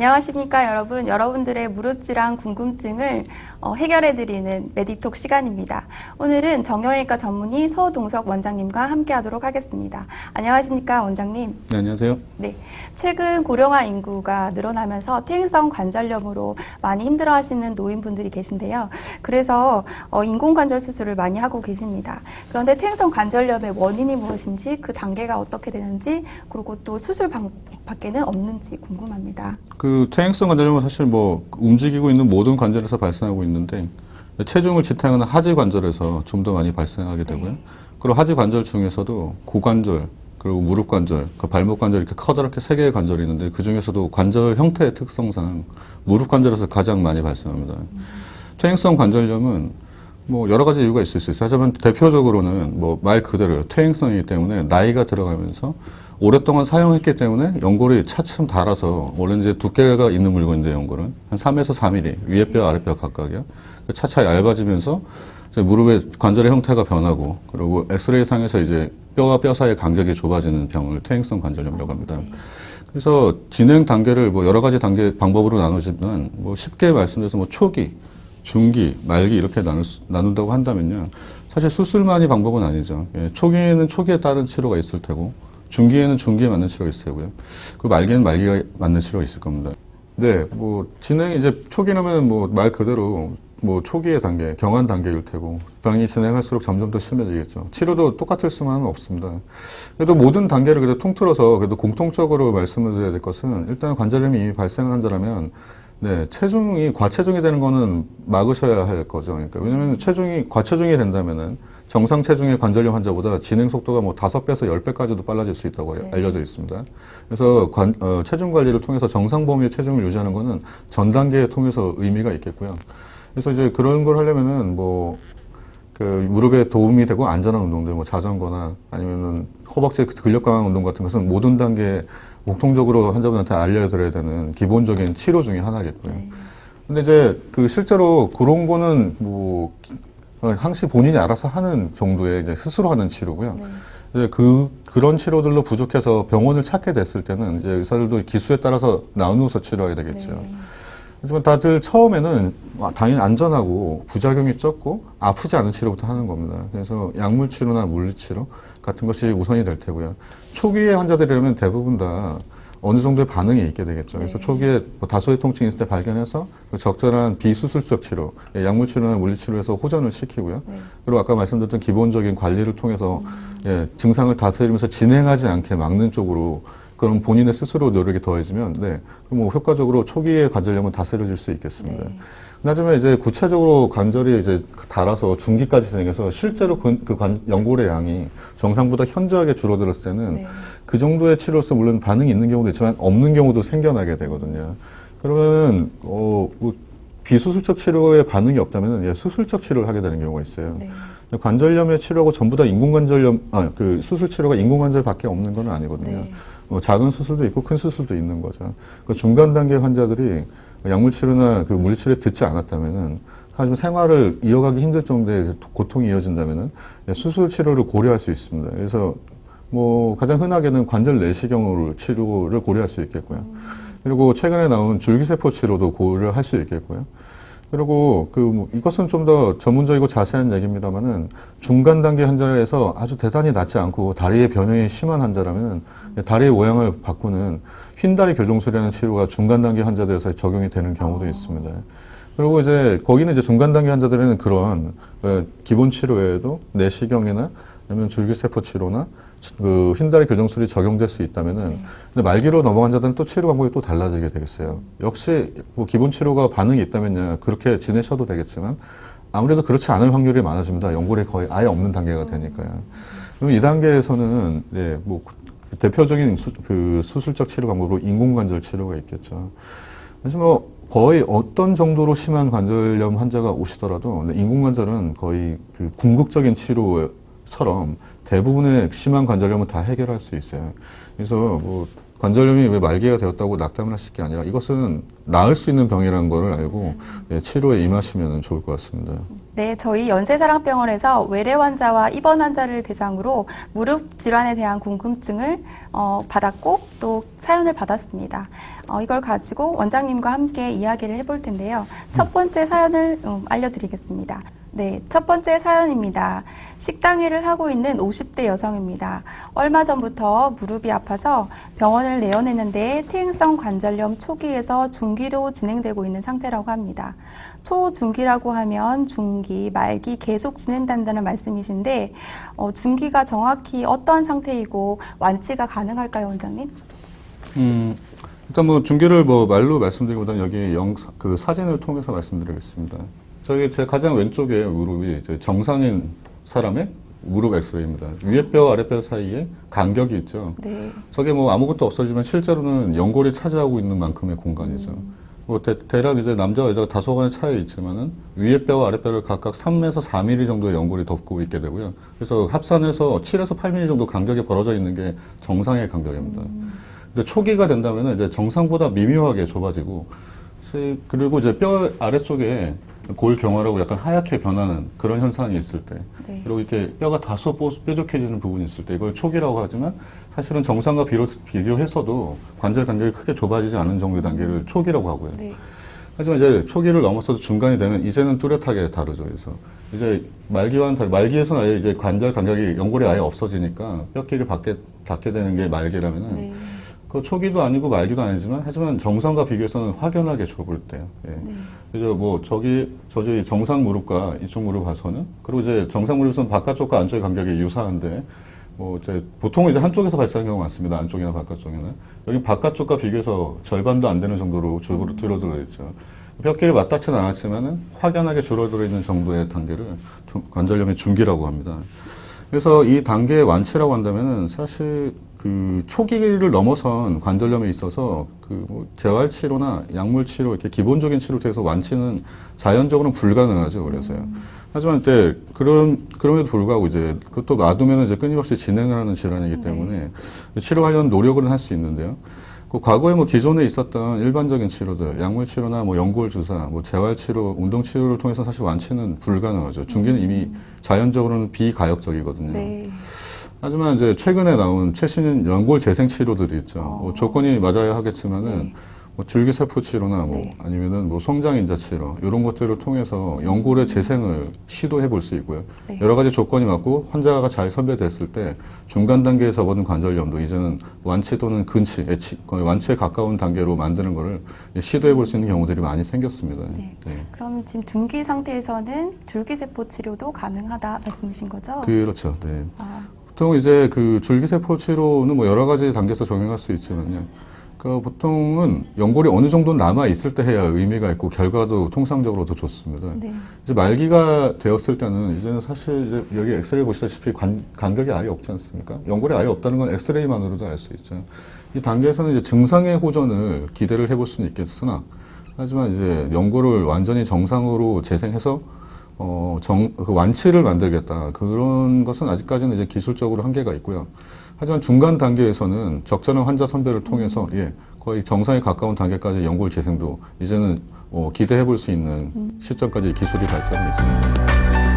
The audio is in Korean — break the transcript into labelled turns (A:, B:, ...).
A: 안녕하십니까 여러분. 여러분들의 무릎 질환 궁금증을 해결해드리는 메디톡 시간입니다. 오늘은 정형외과 전문의 서동석 원장님과 함께 하도록 하겠습니다. 안녕하십니까 원장님.
B: 네, 안녕하세요.
A: 네, 최근 고령화 인구가 늘어나면서 퇴행성 관절염으로 많이 힘들어하시는 노인분들이 계신데요. 그래서 인공관절 수술을 많이 하고 계십니다. 그런데 퇴행성 관절염의 원인이 무엇인지, 그 단계가 어떻게 되는지, 그리고 또 수술 방법밖에는 없는지 궁금합니다.
B: 그 퇴행성 관절염은 사실 뭐 움직이고 있는 모든 관절에서 발생하고 있는데 체중을 지탱하는 하지 관절에서 좀 더 많이 발생하게 되고요. 그리고 하지 관절 중에서도 고관절, 그리고 무릎 관절, 그 발목 관절 이렇게 커다랗게 세 개의 관절이 있는데 그 중에서도 관절 형태의 특성상 무릎 관절에서 가장 많이 발생합니다. 퇴행성 관절염은 뭐 여러 가지 이유가 있을 수 있어요. 하지만 대표적으로는 뭐 말 그대로 퇴행성이기 때문에 나이가 들어가면서 오랫동안 사용했기 때문에 연골이 차츰 닳아서, 원래 이제 두께가 있는 물건인데 연골은 한 3에서 4mm, 위에 뼈 아래 뼈 각각이요. 차차 얇아지면서 이제 무릎의 관절의 형태가 변하고, 그리고 엑스레이 상에서 이제 뼈와 뼈 사이의 간격이 좁아지는 병을 퇴행성 관절염이라고 합니다. 그래서 진행 단계를 뭐 여러 가지 단계 방법으로 나누지만 뭐 쉽게 말씀드려서 뭐 초기, 중기, 말기 이렇게 나눈다고 한다면요. 사실 수술만이 방법은 아니죠. 예, 초기에는 초기에 따른 치료가 있을 테고, 중기에는 중기에 맞는 치료가 있을 테고요. 그 말기에는 말기가 맞는 치료가 있을 겁니다. 네, 뭐 진행 이제 초기라면 뭐 말 그대로 뭐 초기의 단계, 경한 단계일 테고, 병이 진행할수록 점점 더 심해지겠죠. 치료도 똑같을 수만은 없습니다. 그래도 모든 단계를 그래도 통틀어서 그래도 공통적으로 말씀을 드려야 될 것은, 일단 관절염이 이미 발생한 환자라면 네, 과체중이 되는 거는 막으셔야 할 거죠. 그러니까 왜냐면 과체중이 된다면은 정상 체중의 관절염 환자보다 진행 속도가 뭐 5배에서 10배까지도 빨라질 수 있다고 알려져 있습니다. 그래서 체중 관리를 통해서 정상 범위의 체중을 유지하는 거는 전 단계에 통해서 의미가 있겠고요. 그래서 이제 그런 걸 하려면은 뭐 그 무릎에 도움이 되고 안전한 운동들, 뭐 자전거나 아니면은 허벅지 근력 강화 운동 같은 것은 모든 단계에 공통적으로 환자분한테 알려드려야 되는 기본적인 치료 중에 하나겠고요. 근데 이제 그 실제로 그런 거는 뭐 항시 본인이 알아서 하는 정도의 이제 스스로 하는 치료고요. 이제 그런 치료들로 부족해서 병원을 찾게 됐을 때는 이제 의사들도 기수에 따라서 나누어서 치료해야 되겠죠. 하지만 다들 처음에는 당연히 안전하고 부작용이 적고 아프지 않은 치료부터 하는 겁니다. 그래서 약물 치료나 물리 치료 같은 것이 우선이 될 테고요. 초기의 환자들이라면 대부분 다 어느 정도의 반응이 있게 되겠죠. 그래서 초기에 뭐 다소의 통증이 있을 때 발견해서 그 적절한 비수술적 치료, 약물 치료나 물리 치료에서 호전을 시키고요. 그리고 아까 말씀드렸던 기본적인 관리를 통해서 증상을 다스리면서 진행하지 않게 막는 쪽으로, 그럼 본인의 스스로 노력이 더해지면, 그럼 뭐 효과적으로 초기의 관절염은 다스려질 수 있겠습니다. 하지만 이제 구체적으로 관절이 이제 닳아서 중기까지 진행해서 실제로 연골의 양이 정상보다 현저하게 줄어들었을 때는 그 정도의 치료로서 물론 반응이 있는 경우도 있지만 없는 경우도 생겨나게 되거든요. 그러면 뭐 비수술적 치료에 반응이 없다면 수술적 치료를 하게 되는 경우가 있어요. 관절염의 치료하고 전부 다 그 수술 치료가 인공관절밖에 없는 건 아니거든요. 뭐 작은 수술도 있고 큰 수술도 있는 거죠. 그 중간 단계 환자들이 약물 치료나 그 물리 치료에 듣지 않았다면은, 하지만 생활을 이어가기 힘들 정도의 고통이 이어진다면은 수술 치료를 고려할 수 있습니다. 그래서 뭐 가장 흔하게는 관절 내시경으로 치료를 고려할 수 있겠고요. 그리고 최근에 나온 줄기세포 치료도 고려할 수 있겠고요. 그리고 이것은 좀 더 전문적이고 자세한 얘기입니다만은, 중간 단계 환자에서 아주 대단히 낫지 않고 다리의 변형이 심한 환자라면 다리의 모양을 바꾸는 휜다리 교정술이라는 치료가 중간 단계 환자들에서 적용이 되는 경우도 있습니다. 그리고 이제 거기는 이제 중간 단계 환자들에는 그런 기본 치료 외에도 내시경이나 아니면 줄기세포 치료나 그 휜다리 교정술이 적용될 수 있다면은, 근데 말기로 넘어간 자들은 또 치료 방법이 또 달라지게 되겠어요. 역시 뭐 기본 치료가 반응이 있다면요, 그렇게 지내셔도 되겠지만 아무래도 그렇지 않을 확률이 많아집니다. 연골이 거의 아예 없는 단계가 되니까요. 그럼 이 단계에서는 뭐 대표적인 수술적 치료 방법으로 인공관절 치료가 있겠죠. 그래서 뭐 거의 어떤 정도로 심한 관절염 환자가 오시더라도 인공관절은 거의 그 궁극적인 치료처럼 대부분의 심한 관절염은 다 해결할 수 있어요. 그래서 뭐 관절염이 왜 말기가 되었다고 낙담을 하실 게 아니라 이것은 나을 수 있는 병이라는 걸 알고 예, 치료에 임하시면 좋을 것 같습니다.
A: 네, 저희 연세사랑병원에서 외래 환자와 입원 환자를 대상으로 무릎 질환에 대한 궁금증을 받았고 또 사연을 받았습니다. 이걸 가지고 원장님과 함께 이야기를 해볼 텐데요. 첫 번째 사연을 알려드리겠습니다. 네, 첫 번째 사연입니다. 식당 일을 하고 있는 50대 여성입니다. 얼마 전부터 무릎이 아파서 병원을 내원했는데 퇴행성 관절염 초기에서 중기로 진행되고 있는 상태라고 합니다. 초중기라고 하면 중기, 말기 계속 진행된다는 말씀이신데 중기가 정확히 어떠한 상태이고 완치가 가능할까요, 원장님?
B: 일단 뭐 중기를 뭐 말로 말씀드리기보다는 여기 그 사진을 통해서 말씀드리겠습니다. 제 가장 왼쪽에 무릎이 이제 정상인 사람의 무릎 엑스레이입니다. 위에 뼈, 아래 뼈 사이에 간격이 있죠.
A: 네.
B: 저게 뭐 아무것도 없어지만 실제로는 연골이 차지하고 있는 만큼의 공간이죠. 뭐 대략 이제 남자와 여자가 다소간의 차이 있지만은 위에 뼈와 아래 뼈를 각각 3에서 4mm 정도의 연골이 덮고 있게 되고요. 그래서 합산해서 7에서 8mm 정도 간격이 벌어져 있는 게 정상의 간격입니다. 근데 초기가 된다면은 이제 정상보다 미묘하게 좁아지고 그리고 이제 뼈 아래쪽에 골경화라고 약간 하얗게 변하는 그런 현상이 있을 때,
A: 네.
B: 그리고 이렇게 뼈가 다소 뾰족해지는 부분이 있을 때, 이걸 초기라고 하지만 사실은 정상과 비교해서도 관절 간격이 크게 좁아지지 않은 정도의 단계를 초기라고 하고요.
A: 네.
B: 하지만 이제 초기를 넘어서서 중간이 되면 이제는 뚜렷하게 다르죠. 그래서 이제 말기와는 말기에서는 아예 이제 관절 간격이 연골이 아예 없어지니까 뼈끼리 닿게 되는 게 말기라면은.
A: 네.
B: 그 초기도 아니고 말기도 아니지만 하지만 정상과 비교해서는 확연하게 좁을 때요. 예.
A: 네.
B: 그래서 뭐 저기 정상 무릎과 이쪽 무릎 봐서는 그리고 이제 정상 무릎에서는 바깥쪽과 안쪽의 간격이 유사한데 뭐 이제 보통은 이제 한쪽에서 발생하는 경우가 많습니다. 안쪽이나 바깥쪽에는 여기 바깥쪽과 비교해서 절반도 안 되는 정도로 줄어들어 있죠. 뼈끼리 맞닿지는 않았지만은 확연하게 줄어들어 있는 정도의 단계를 관절염의 중기라고 합니다. 그래서 이 단계의 완치라고 한다면은 사실 그 초기를 넘어선 관절염에 있어서 그 뭐 재활 치료나 약물 치료 이렇게 기본적인 치료를 통해서 완치는 자연적으로는 불가능하죠. 그래서요. 하지만 이제 그럼에도 불구하고 이제 그것도 놔두면 이제 끊임없이 진행을 하는 질환이기 때문에 치료하려는 노력은 할 수 있는데요. 그 과거에 뭐 기존에 있었던 일반적인 치료들, 약물 치료나 뭐 연골 주사, 뭐 재활 치료, 운동 치료를 통해서 사실 완치는 불가능하죠. 중기는 이미 자연적으로는 비가역적이거든요.
A: 네.
B: 하지만 이제 최근에 나온 최신 연골 재생 치료들이 있죠. 뭐 조건이 맞아야 하겠지만은
A: 네.
B: 뭐 줄기세포 치료나 뭐
A: 네.
B: 아니면은 뭐 성장인자 치료 이런 것들을 통해서 연골의 재생을 시도해 볼 수 있고요.
A: 네.
B: 여러 가지 조건이 맞고 환자가 잘 선별됐을 때 중간 단계에 접어든 관절염도 이제는 완치 또는 근치, 거의 완치에 가까운 단계로 만드는 거를 시도해 볼 수 있는 경우들이 많이 생겼습니다.
A: 네.
B: 네.
A: 그럼 지금 중기 상태에서는 줄기세포 치료도 가능하다 말씀이신 거죠?
B: 그렇죠. 네.
A: 아,
B: 보통 이제 그 줄기세포 치료는 뭐 여러 가지 단계에서 적용할 수 있지만요. 그 보통은 연골이 어느 정도 남아 있을 때 해야 의미가 있고 결과도 통상적으로 더 좋습니다.
A: 네.
B: 이제 말기가 되었을 때는 이제는 사실 이제 여기 엑스레이 보시다시피 간격이 아예 없지 않습니까? 연골이 아예 없다는 건 엑스레이만으로도 알 수 있죠. 이 단계에서는 이제 증상의 호전을 기대를 해볼 수는 있겠으나 하지만 이제 연골을 완전히 정상으로 재생해서 그 완치를 만들겠다. 그런 것은 아직까지는 이제 기술적으로 한계가 있고요. 하지만 중간 단계에서는 적절한 환자 선별을 통해서 거의 정상에 가까운 단계까지 연골 재생도 이제는 기대해 볼 수 있는 시점까지 기술이 발전해 있습니다.